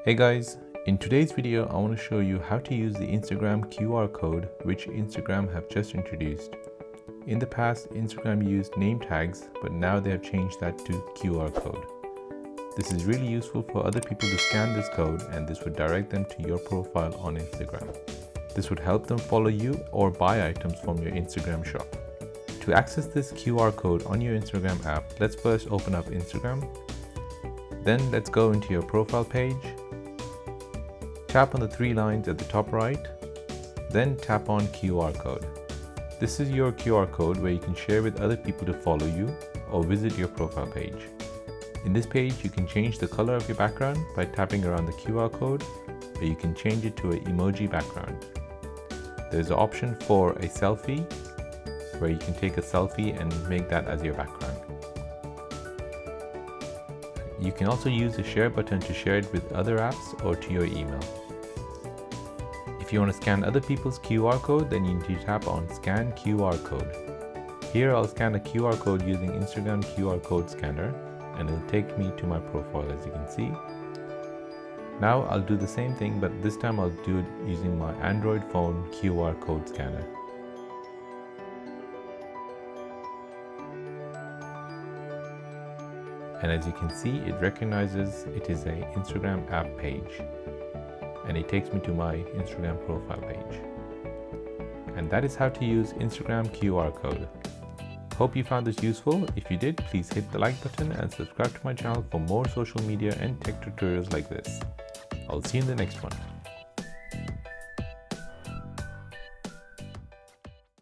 Hey guys, in today's video I want to show you how to use the Instagram QR code which Instagram have just introduced. In the past, Instagram used name tags, but now they have changed that to QR code. This is really useful for other people to scan this code, and this would direct them to your profile on Instagram. This would help them follow you or buy items from your Instagram shop. To access this QR code on your Instagram app, let's first open up Instagram. Then let's go into your profile page. Tap on the three lines at the top right, then tap on QR code. This is your QR code where you can share with other people to follow you or visit your profile page. In this page, you can change the color of your background by tapping around the QR code, or you can change it to an emoji background. There's an option for a selfie, where you can take a selfie and make that as your background. You can also use the share button to share it with other apps or to your email. If you want to scan other people's QR code, then you need to tap on Scan QR Code. Here I'll scan a QR code using Instagram QR code scanner, and it'll take me to my profile, as you can see. Now I'll do the same thing, but this time I'll do it using my Android phone QR code scanner. And as you can see, it recognizes it is an Instagram app page, and it takes me to my Instagram profile page. And that is how to use Instagram QR code. Hope you found this useful. If you did, please hit the like button and subscribe to my channel for more social media and tech tutorials like this. I'll see you in the next one.